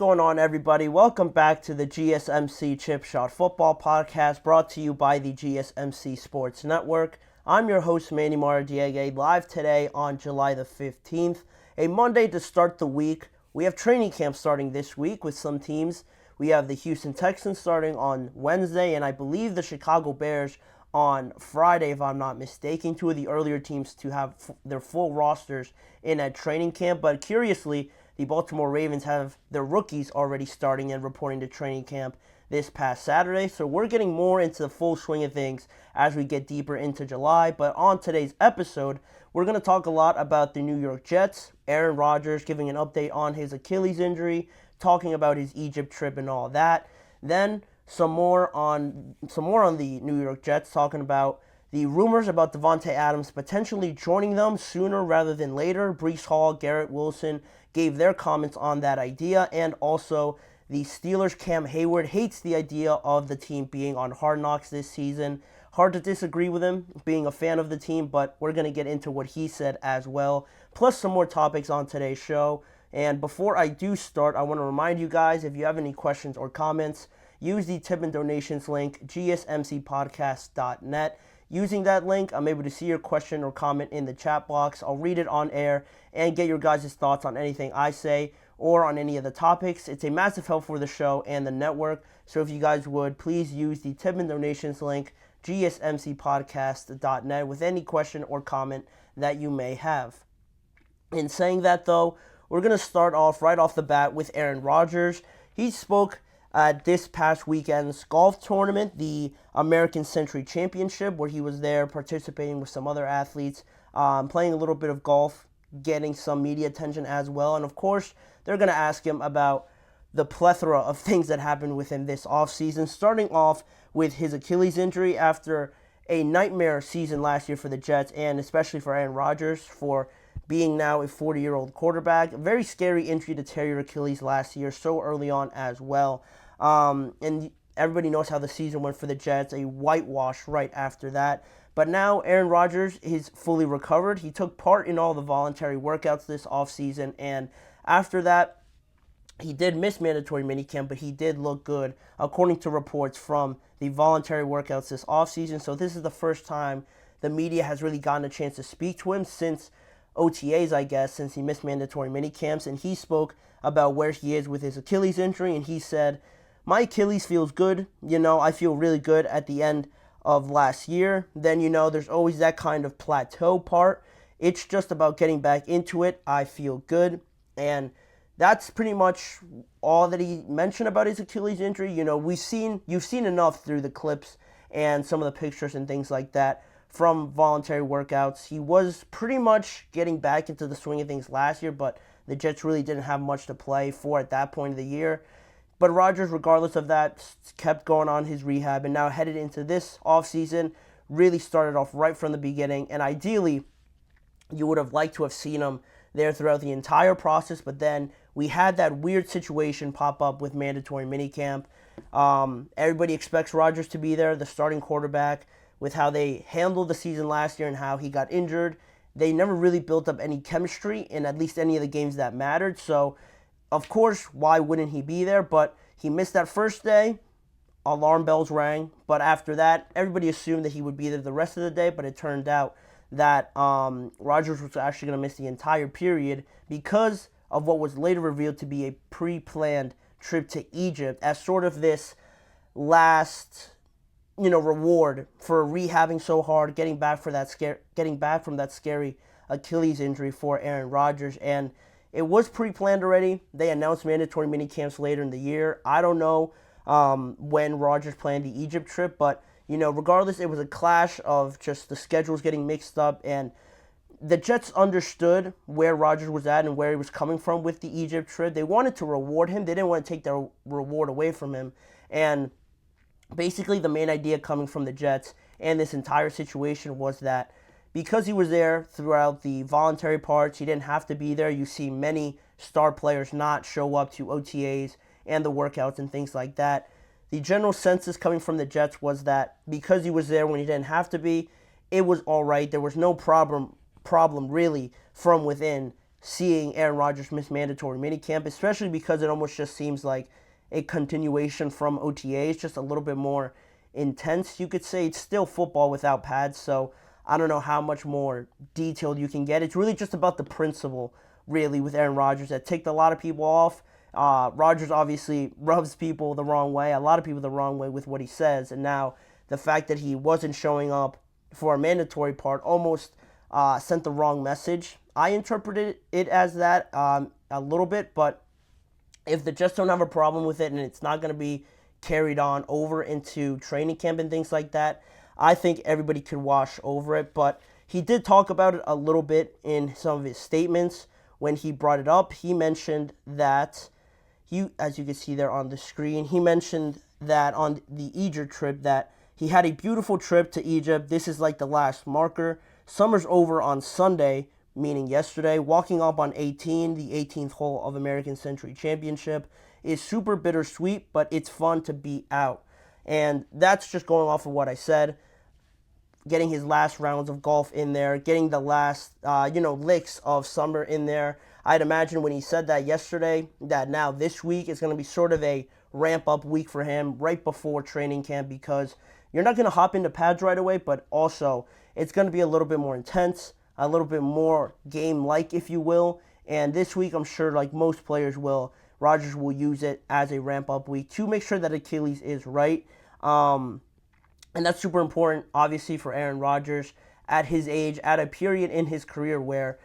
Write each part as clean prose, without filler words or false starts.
going on, everybody? Welcome back to the GSMC Chip Shot Football Podcast, brought to you by the GSMC Sports Network. I'm your host, Manny Maradiaga, live today on July the 15th, a Monday to start the week. We have training camp starting this week with some teams. We have the Houston Texans starting on Wednesday, and I believe the Chicago Bears on Friday, if I'm not mistaken. Two of the earlier teams to have their full rosters in at training camp, but curiously, the Baltimore Ravens have their rookies already starting and reporting to training camp this past Saturday. So we're getting more into the full swing of things as we get deeper into July. But on today's episode, we're going to talk a lot about the New York Jets, Aaron Rodgers giving an update on his Achilles injury, talking about his Egypt trip and all that. Then some more on the New York Jets, talking about the rumors about Davante Adams potentially joining them sooner rather than later. Breece Hall, Garrett Wilson gave their comments on that idea, and also the Steelers' Cam Hayward hates the idea of the team being on Hard Knocks this season. Hard to disagree with him, being a fan of the team, but we're going to get into what he said as well, plus some more topics on today's show. And before I do start, I want to remind you guys, if you have any questions or comments, use the tip and donations link, GSMCPodcast.net. Using that link, I'm able to see your question or comment in the chat box. I'll read it on air and get your guys' thoughts on anything I say or on any of the topics. It's a massive help for the show and the network. So if you guys would, please use the tip and donations link, GSMCPodcast.net, with any question or comment that you may have. In saying that, though, we're going to start off right off the bat with Aaron Rodgers. He spoke at this past weekend's golf tournament, the American Century Championship, where he was there participating with some other athletes, playing a little bit of golf, getting some media attention as well. And of course, they're going to ask him about the plethora of things that happened with him this offseason, starting off with his Achilles injury after a nightmare season last year for the Jets, and especially for Aaron Rodgers, for being now a 40-year-old quarterback. A very scary injury to tear your Achilles last year, so early on as well. And everybody knows how the season went for the Jets, a whitewash right after that. But now Aaron Rodgers is fully recovered. He took part in all the voluntary workouts this offseason, and after that, he did miss mandatory minicamp, but he did look good, according to reports from the voluntary workouts this offseason. So this is the first time the media has really gotten a chance to speak to him since OTAs, I guess, since he missed mandatory minicamps. And he spoke about where he is with his Achilles injury, and he said, "My Achilles feels good. I feel really good at the end of last year. Then, there's always that kind of plateau part. It's just about getting back into it. I feel good." And that's pretty much all that he mentioned about his Achilles injury. You've seen enough through the clips and some of the pictures and things like that from voluntary workouts. He was pretty much getting back into the swing of things last year, but the Jets really didn't have much to play for at that point of the year. But Rodgers, regardless of that, kept going on his rehab, and now headed into this offseason, really started off right from the beginning. And ideally, you would have liked to have seen him there throughout the entire process, but then we had that weird situation pop up with mandatory minicamp. Everybody expects Rodgers to be there, the starting quarterback, with how they handled the season last year and how he got injured. They never really built up any chemistry in at least any of the games that mattered. So, of course, why wouldn't he be there? But he missed that first day. Alarm bells rang. But after that, everybody assumed that he would be there the rest of the day. But it turned out that Rodgers was actually going to miss the entire period because of what was later revealed to be a pre-planned trip to Egypt as sort of this last reward for rehabbing so hard, getting back from that scary Achilles injury for Aaron Rodgers. And it was pre-planned already. They announced mandatory minicamps later in the year. I don't know when Rodgers planned the Egypt trip, but regardless, it was a clash of just the schedules getting mixed up, and the Jets understood where Rodgers was at and where he was coming from with the Egypt trip. They wanted to reward him. They didn't want to take their reward away from him. And basically, the main idea coming from the Jets and this entire situation was that because he was there throughout the voluntary parts, he didn't have to be there. You see many star players not show up to OTAs and the workouts and things like that. The general census coming from the Jets was that because he was there when he didn't have to be, it was all right. There was no problem really from within seeing Aaron Rodgers miss mandatory minicamp, especially because it almost just seems like a continuation from OTAs, just a little bit more intense, you could say. It's still football without pads, so I don't know how much more detailed you can get. It's really just about the principle, really, with Aaron Rodgers that ticked a lot of people off. Rodgers obviously rubs people the wrong way, a lot of people the wrong way with what he says, and now the fact that he wasn't showing up for a mandatory part almost sent the wrong message. I interpreted it as that a little bit, but if the Jets don't have a problem with it and it's not going to be carried on over into training camp and things like that, I think everybody could wash over it. But he did talk about it a little bit in some of his statements when he brought it up. He mentioned that as you can see there on the screen, he mentioned that on the Egypt trip that he had a beautiful trip to Egypt. This is like the last marker. Summer's over on Sunday, meaning yesterday. Walking up on 18, the 18th hole of American Century Championship, is super bittersweet, but it's fun to be out. And that's just going off of what I said. Getting his last rounds of golf in there, getting the last, licks of summer in there. I'd imagine when he said that yesterday, that now this week is going to be sort of a ramp-up week for him right before training camp, because you're not going to hop into pads right away, but also it's going to be a little bit more intense, a little bit more game-like, if you will. And this week, I'm sure, like most players will, Rodgers will use it as a ramp-up week to make sure that Achilles is right. And that's super important, obviously, for Aaron Rodgers at his age, at a period in his career where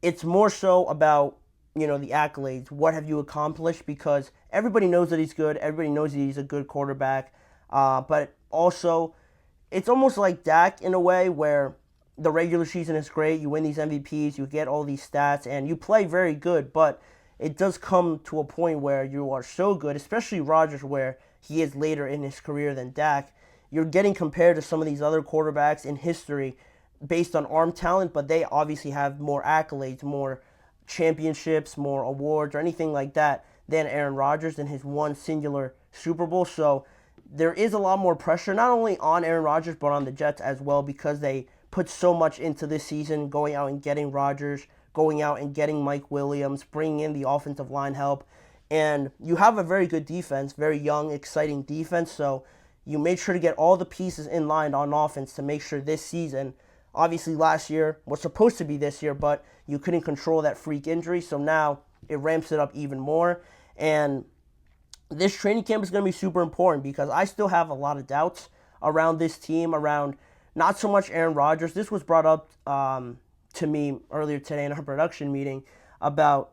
it's more so about, the accolades. What have you accomplished? Because everybody knows that he's good. Everybody knows that he's a good quarterback. But also, it's almost like Dak in a way where the regular season is great. You win these MVPs. You get all these stats. And you play very good. But it does come to a point where you are so good, especially Rodgers, where he is later in his career than Dak. You're getting compared to some of these other quarterbacks in history based on arm talent, but they obviously have more accolades, more championships, more awards, or anything like that than Aaron Rodgers in his one singular Super Bowl. So there is a lot more pressure, not only on Aaron Rodgers, but on the Jets as well, because they put so much into this season, going out and getting Rodgers, going out and getting Mike Williams, bringing in the offensive line help. And you have a very good defense, very young, exciting defense, so you made sure to get all the pieces in line on offense to make sure this season, obviously last year was supposed to be this year, but you couldn't control that freak injury, so now it ramps it up even more. And this training camp is going to be super important because I still have a lot of doubts around this team, around not so much Aaron Rodgers. This was brought up to me earlier today in our production meeting about,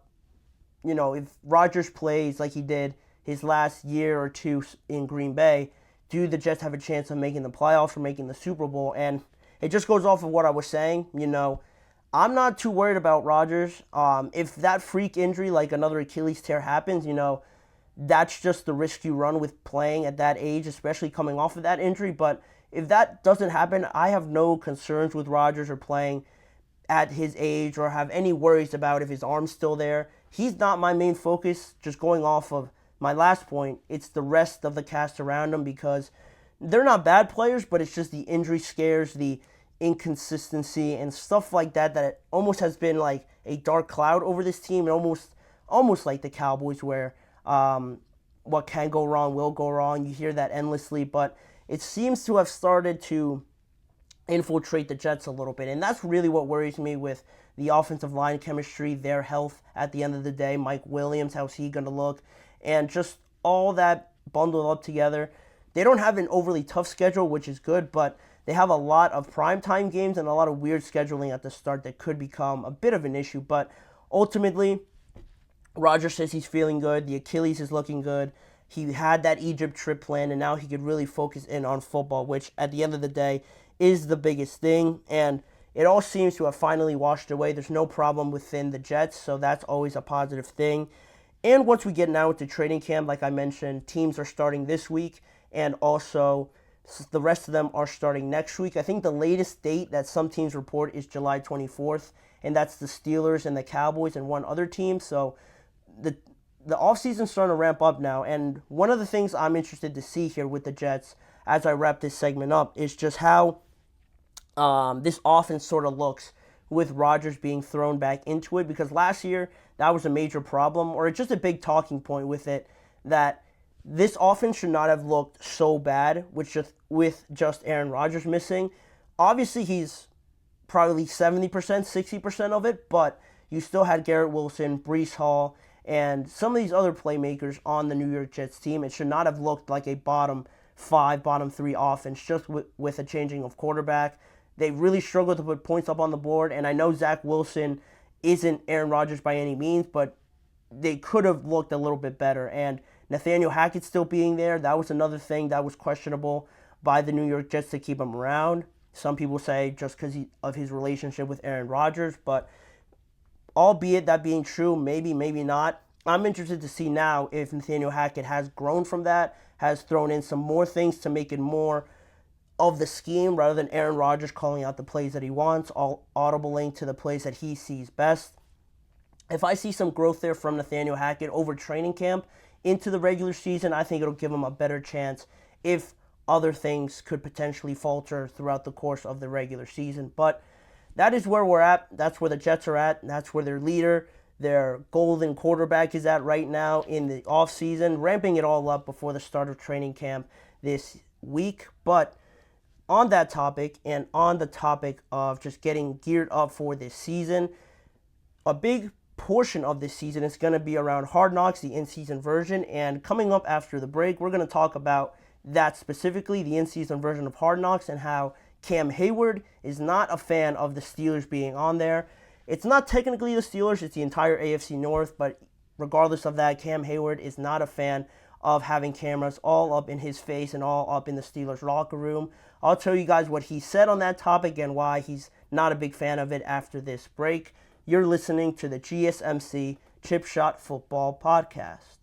if Rodgers plays like he did his last year or two in Green Bay, do the Jets have a chance of making the playoffs or making the Super Bowl? And it just goes off of what I was saying. I'm not too worried about Rodgers. If that freak injury, like another Achilles tear, happens, that's just the risk you run with playing at that age, especially coming off of that injury. But if that doesn't happen, I have no concerns with Rodgers or playing at his age or have any worries about if his arm's still there. He's not my main focus. Just going off of my last point, it's the rest of the cast around him, because they're not bad players, but it's just the injury scares, the inconsistency and stuff like that it almost has been like a dark cloud over this team, and almost like the Cowboys, where what can go wrong will go wrong. You hear that endlessly, but it seems to have started to infiltrate the Jets a little bit, and that's really what worries me with the offensive line chemistry, their health at the end of the day. Mike Williams, how's he going to look? And just all that bundled up together. They don't have an overly tough schedule, which is good, but they have a lot of primetime games and a lot of weird scheduling at the start that could become a bit of an issue. But ultimately, Rodgers says he's feeling good. The Achilles is looking good. He had that Egypt trip planned, and now he could really focus in on football, which at the end of the day is the biggest thing. And it all seems to have finally washed away. There's no problem within the Jets, so that's always a positive thing. And once we get now into training camp, like I mentioned, teams are starting this week, and also the rest of them are starting next week. I think the latest date that some teams report is July 24th, and that's the Steelers and the Cowboys and one other team. So the offseason's starting to ramp up now, and one of the things I'm interested to see here with the Jets as I wrap this segment up is just how this offense sort of looks with Rodgers being thrown back into it, because last year that was a major problem, or just a big talking point with it, that this offense should not have looked so bad with just Aaron Rodgers missing. Obviously, he's probably 70%, 60% of it, but you still had Garrett Wilson, Breece Hall, and some of these other playmakers on the New York Jets team. It should not have looked like a bottom 5, bottom 3 offense just with a changing of quarterback. They really struggled to put points up on the board, and I know Zach Wilson isn't Aaron Rodgers by any means, but they could have looked a little bit better. And Nathaniel Hackett still being there, that was another thing that was questionable by the New York Jets to keep him around. Some people say just because of his relationship with Aaron Rodgers, but albeit that being true, maybe not. I'm interested to see now if Nathaniel Hackett has grown from that, has thrown in some more things to make it more of the scheme rather than Aaron Rodgers calling out the plays that he wants, all audibling to the plays that he sees best. If I see some growth there from Nathaniel Hackett over training camp into the regular season, I think it'll give him a better chance if other things could potentially falter throughout the course of the regular season. But that is where we're at. That's where the Jets are at. That's where their leader, their golden quarterback is at right now in the offseason, ramping it all up before the start of training camp this week. But on that topic, and on the topic of just getting geared up for this season, a big portion of this season is going to be around Hard Knocks, the in-season version. And coming up after the break, we're going to talk about that specifically, the in-season version of Hard Knocks, and how Cam Hayward is not a fan of the Steelers being on there. It's not technically the Steelers, it's the entire AFC North, but regardless of that, Cam Hayward is not a fan of having cameras all up in his face and all up in the Steelers locker room. I'll tell you guys what he said on that topic and why he's not a big fan of it after this break. You're listening to the GSMC Chip Shot Football Podcast.